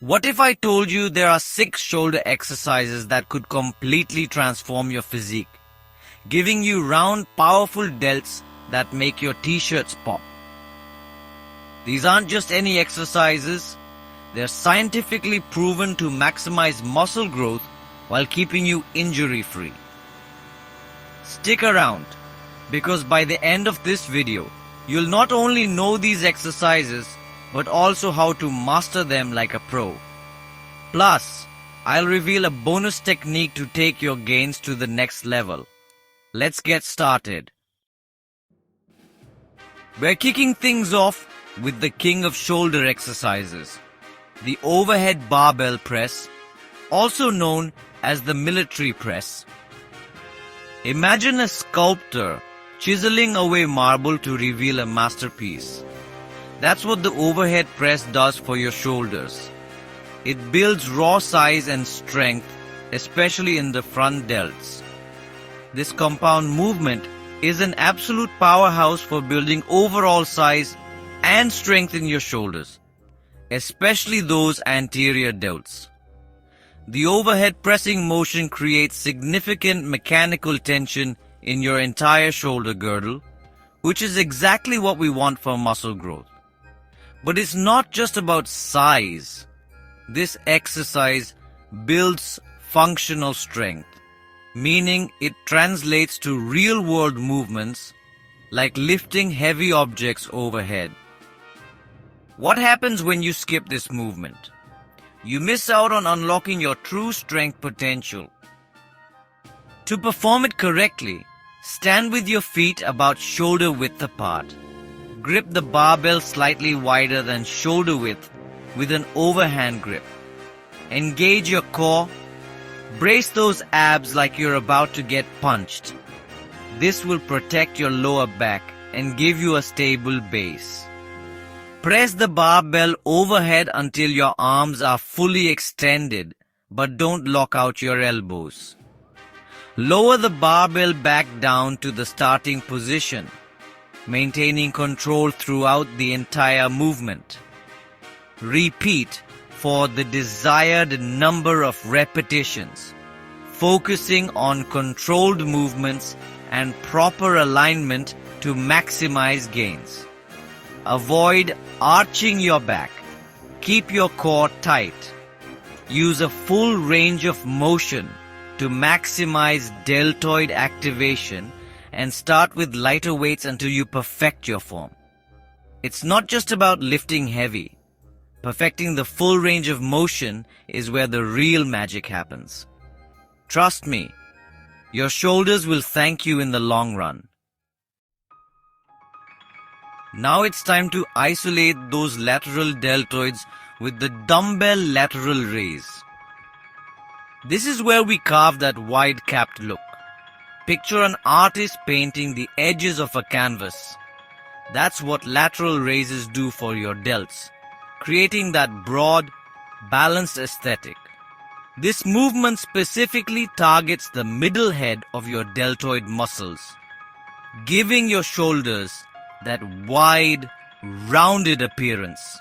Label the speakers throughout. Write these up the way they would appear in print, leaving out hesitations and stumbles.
Speaker 1: What if I told you there are 6 shoulder exercises that could completely transform your physique, giving you round, powerful delts that make your t-shirts pop? These aren't just any exercises, they're scientifically proven to maximize muscle growth while keeping you injury-free. Stick around, because by the end of this video, you'll not only know these exercises, but also how to master them like a pro. Plus, I'll reveal a bonus technique to take your gains to the next level. Let's get started. We're kicking things off with the king of shoulder exercises, the overhead barbell press, also known as the military press. Imagine a sculptor chiseling away marble to reveal a masterpiece. That's what the overhead press does for your shoulders. It builds raw size and strength, especially in the front delts. This compound movement is an absolute powerhouse for building overall size and strength in your shoulders, especially those anterior delts. The overhead pressing motion creates significant mechanical tension in your entire shoulder girdle, which is exactly what we want for muscle growth. But it's not just about size. This exercise builds functional strength, meaning it translates to real-world movements like lifting heavy objects overhead. What happens when you skip this movement? You miss out on unlocking your true strength potential. To perform it correctly, stand with your feet about shoulder width apart. Grip the barbell slightly wider than shoulder width with an overhand grip. Engage your core. Brace those abs like you're about to get punched. This will protect your lower back and give you a stable base. Press the barbell overhead until your arms are fully extended, but don't lock out your elbows. Lower the barbell back down to the starting position, maintaining control throughout the entire movement. Repeat for the desired number of repetitions, focusing on controlled movements and proper alignment to maximize gains. Avoid arching your back. Keep your core tight. Use a full range of motion to maximize deltoid activation and start with lighter weights until you perfect your form. It's not just about lifting heavy. Perfecting the full range of motion is where the real magic happens. Trust me, your shoulders will thank you in the long run. Now it's time to isolate those lateral deltoids with the dumbbell lateral raise. This is where we carve that wide-capped look. Picture an artist painting the edges of a canvas. That's what lateral raises do for your delts, creating that broad, balanced aesthetic. This movement specifically targets the middle head of your deltoid muscles, giving your shoulders that wide, rounded appearance.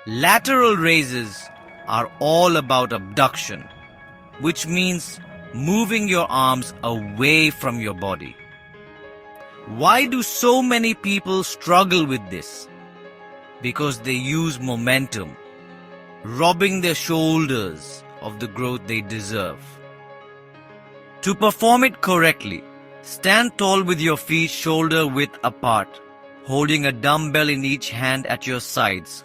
Speaker 1: Lateral raises are all about abduction, which means moving your arms away from your body. Why do so many people struggle with this? Because they use momentum, robbing their shoulders of the growth they deserve. To perform it correctly, stand tall with your feet shoulder width apart, holding a dumbbell in each hand at your sides,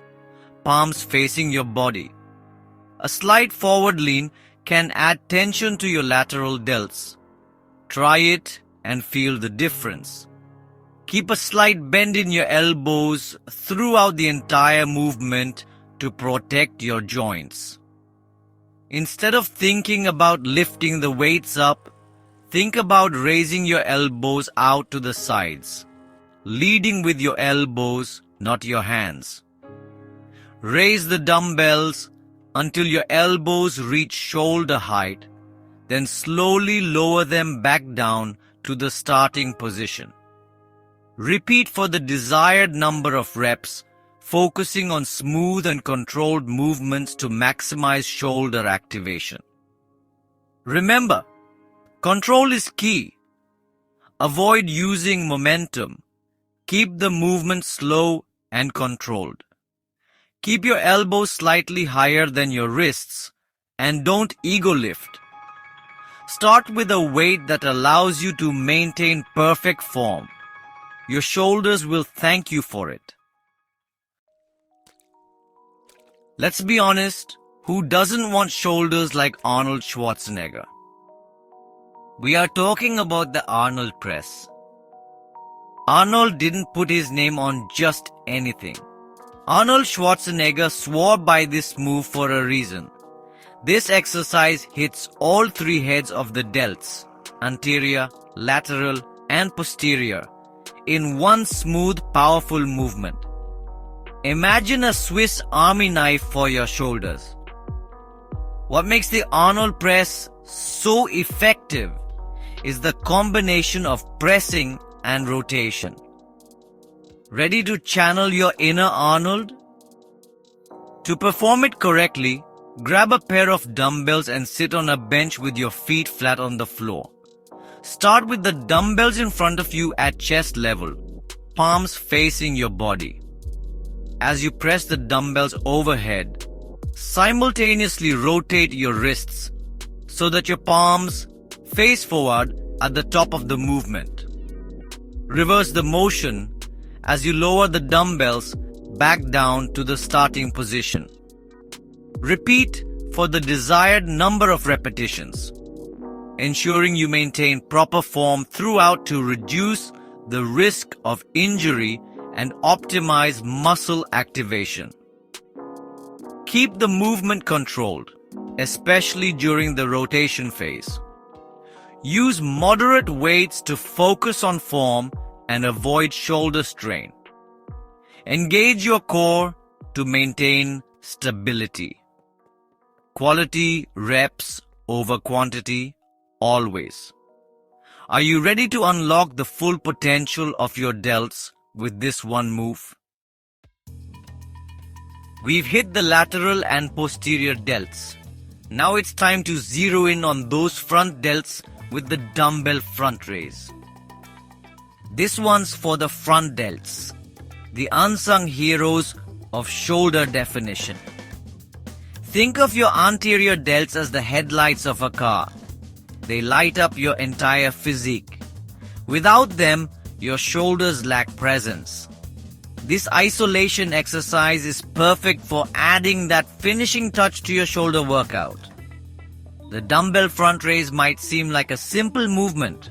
Speaker 1: palms facing your body. A slight forward lean can add tension to your lateral delts. Try it and feel the difference. Keep a slight bend in your elbows throughout the entire movement to protect your joints. Instead of thinking about lifting the weights up, think about raising your elbows out to the sides, leading with your elbows, not your hands. Raise the dumbbells until your elbows reach shoulder height, then slowly lower them back down to the starting position. Repeat for the desired number of reps, focusing on smooth and controlled movements to maximize shoulder activation. Remember, control is key. Avoid using momentum. Keep the movement slow and controlled. Keep your elbows slightly higher than your wrists and don't ego lift. Start with a weight that allows you to maintain perfect form. Your shoulders will thank you for it. Let's be honest, who doesn't want shoulders like Arnold Schwarzenegger? We are talking about the Arnold Press. Arnold didn't put his name on just anything. Arnold Schwarzenegger swore by this move for a reason. This exercise hits all three heads of the delts, anterior, lateral, and posterior, in one smooth, powerful movement. Imagine a Swiss Army knife for your shoulders. What makes the Arnold Press so effective is the combination of pressing and rotation. Ready to channel your inner Arnold? To perform it correctly, grab a pair of dumbbells and sit on a bench with your feet flat on the floor. Start with the dumbbells in front of you at chest level, palms facing your body. As you press the dumbbells overhead, simultaneously rotate your wrists so that your palms face forward at the top of the movement. Reverse the motion as you lower the dumbbells back down to the starting position. Repeat for the desired number of repetitions, ensuring you maintain proper form throughout to reduce the risk of injury and optimize muscle activation. Keep the movement controlled, especially during the rotation phase. Use moderate weights to focus on form and avoid shoulder strain. Engage your core to maintain stability. Quality reps over quantity, always. Are you ready to unlock the full potential of your delts with this one move? We've hit the lateral and posterior delts. Now it's time to zero in on those front delts with the dumbbell front raise. This one's for the front delts, the unsung heroes of shoulder definition. Think of your anterior delts as the headlights of a car. They light up your entire physique. Without them, your shoulders lack presence. This isolation exercise is perfect for adding that finishing touch to your shoulder workout. The dumbbell front raise might seem like a simple movement,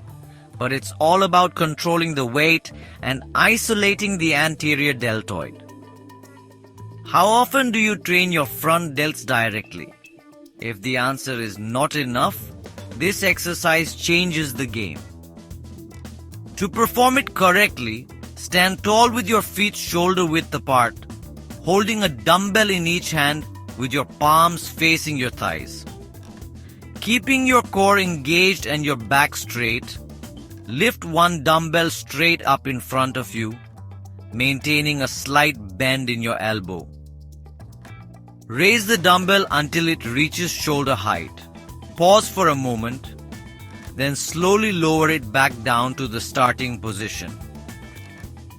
Speaker 1: but it's all about controlling the weight and isolating the anterior deltoid. How often do you train your front delts directly? If the answer is not enough, this exercise changes the game. To perform it correctly, stand tall with your feet shoulder width apart, holding a dumbbell in each hand with your palms facing your thighs. Keeping your core engaged and your back straight, lift one dumbbell straight up in front of you, maintaining a slight bend in your elbow. Raise the dumbbell until it reaches shoulder height. Pause for a moment, then slowly lower it back down to the starting position.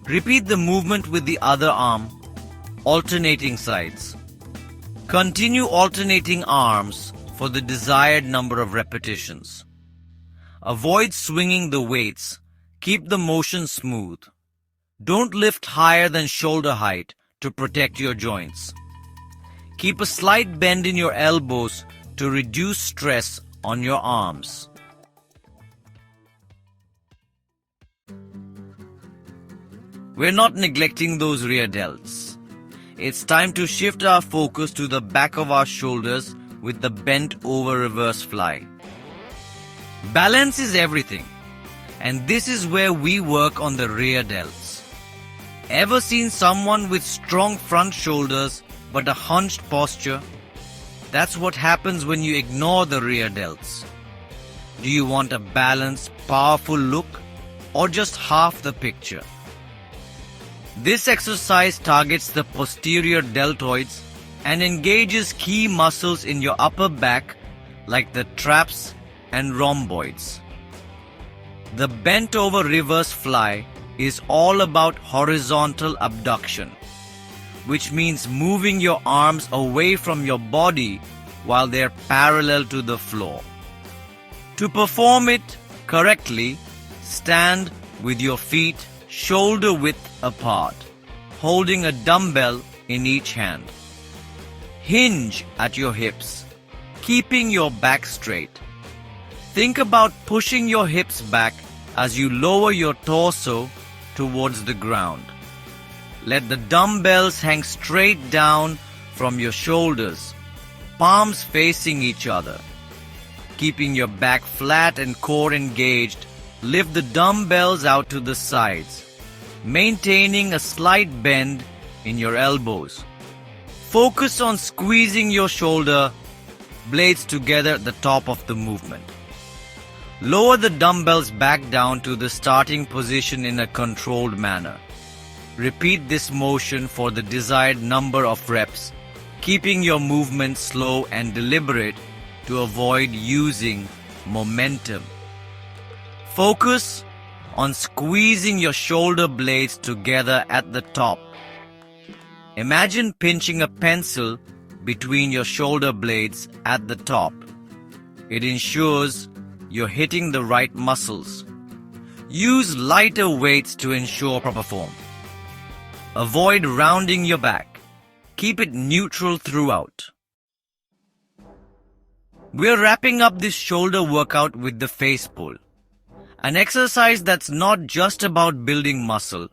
Speaker 1: Repeat the movement with the other arm, alternating sides. Continue alternating arms for the desired number of repetitions. Avoid swinging the weights. Keep the motion smooth. Don't lift higher than shoulder height to protect your joints. Keep a slight bend in your elbows to reduce stress on your arms. We're not neglecting those rear delts. It's time to shift our focus to the back of our shoulders with the bent over reverse fly. Balance is everything, and this is where we work on the rear delts. Ever seen someone with strong front shoulders but a hunched posture? That's what happens when you ignore the rear delts. Do you want a balanced, powerful look or just half the picture? This exercise targets the posterior deltoids and engages key muscles in your upper back like the traps and rhomboids. The bent over reverse fly is all about horizontal abduction, which means moving your arms away from your body while they're parallel to the floor. To perform it correctly, stand with your feet shoulder width apart, holding a dumbbell in each hand. Hinge at your hips, keeping your back straight. Think about pushing your hips back as you lower your torso towards the ground. Let the dumbbells hang straight down from your shoulders, palms facing each other. Keeping your back flat and core engaged, lift the dumbbells out to the sides, maintaining a slight bend in your elbows. Focus on squeezing your shoulder blades together at the top of the movement. Lower the dumbbells back down to the starting position in a controlled manner. Repeat this motion for the desired number of reps, keeping your movement slow and deliberate to avoid using momentum. Focus on squeezing your shoulder blades together at the top. Imagine pinching a pencil between your shoulder blades at the top. It ensures you're hitting the right muscles. Use lighter weights to ensure proper form. Avoid rounding your back. Keep it neutral throughout. We're wrapping up this shoulder workout with the face pull, an exercise that's not just about building muscle,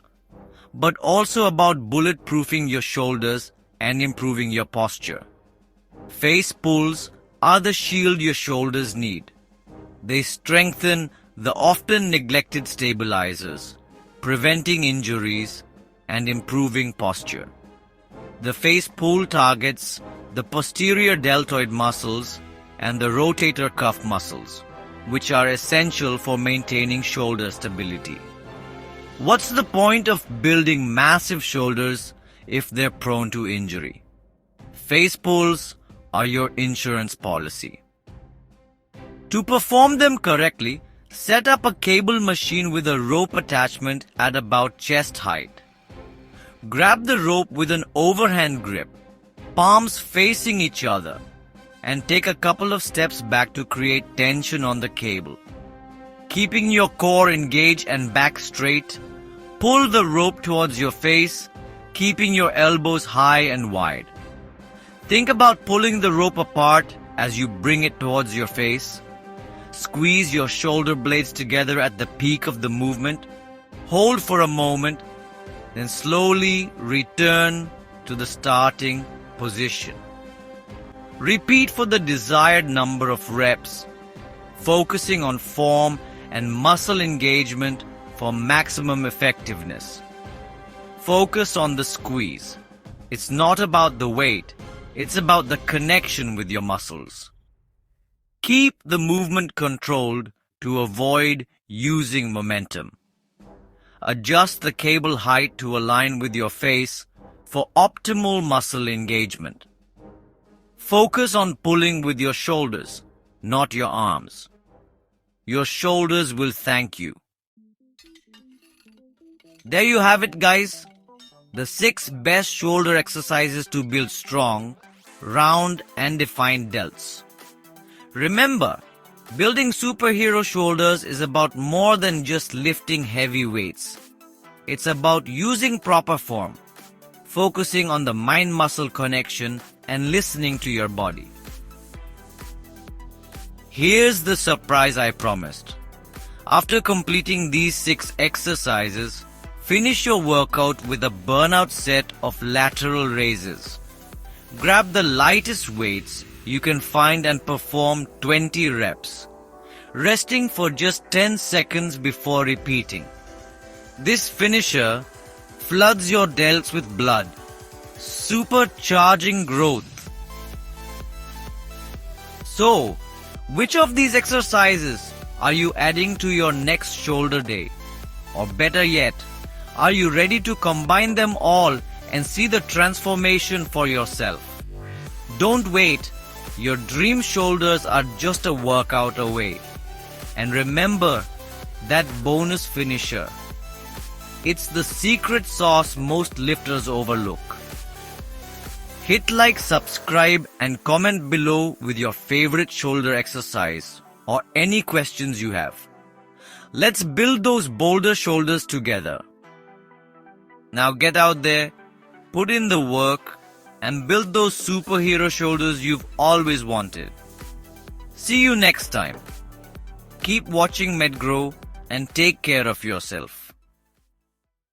Speaker 1: but also about bulletproofing your shoulders and improving your posture. Face pulls are the shield your shoulders need. They strengthen the often neglected stabilizers, preventing injuries and improving posture. The face pull targets the posterior deltoid muscles and the rotator cuff muscles, which are essential for maintaining shoulder stability. What's the point of building massive shoulders if they're prone to injury? Face pulls are your insurance policy. To perform them correctly, set up a cable machine with a rope attachment at about chest height. Grab the rope with an overhand grip, palms facing each other, and take a couple of steps back to create tension on the cable. Keeping your core engaged and back straight, pull the rope towards your face, keeping your elbows high and wide. Think about pulling the rope apart as you bring it towards your face. Squeeze your shoulder blades together at the peak of the movement. Hold for a moment, then slowly return to the starting position. Repeat for the desired number of reps, focusing on form and muscle engagement for maximum effectiveness. Focus on the squeeze. It's not about the weight, it's about the connection with your muscles. Keep the movement controlled to avoid using momentum. Adjust the cable height to align with your face for optimal muscle engagement. Focus on pulling with your shoulders, not your arms. Your shoulders will thank you. There you have it, guys. The 6 best shoulder exercises to build strong, round and defined delts. Remember, building superhero shoulders is about more than just lifting heavy weights. It's about using proper form, focusing on the mind-muscle connection and listening to your body. Here's the surprise I promised. After completing these 6 exercises, finish your workout with a burnout set of lateral raises. Grab the lightest weights you can find and perform 20 reps, resting for just 10 seconds before repeating. This finisher floods your delts with blood, supercharging growth. So, which of these exercises are you adding to your next shoulder day? Or better yet, Are you ready to combine them all and see the transformation for yourself? Don't wait. Your dream shoulders are just a workout away. And remember that bonus finisher. It's the secret sauce most lifters overlook. Hit like, subscribe, and comment below with your favorite shoulder exercise or any questions you have. Let's build those bolder shoulders together. Now get out there, put in the work, and build those superhero shoulders you've always wanted. See you next time. Keep watching MedGrow and take care of yourself.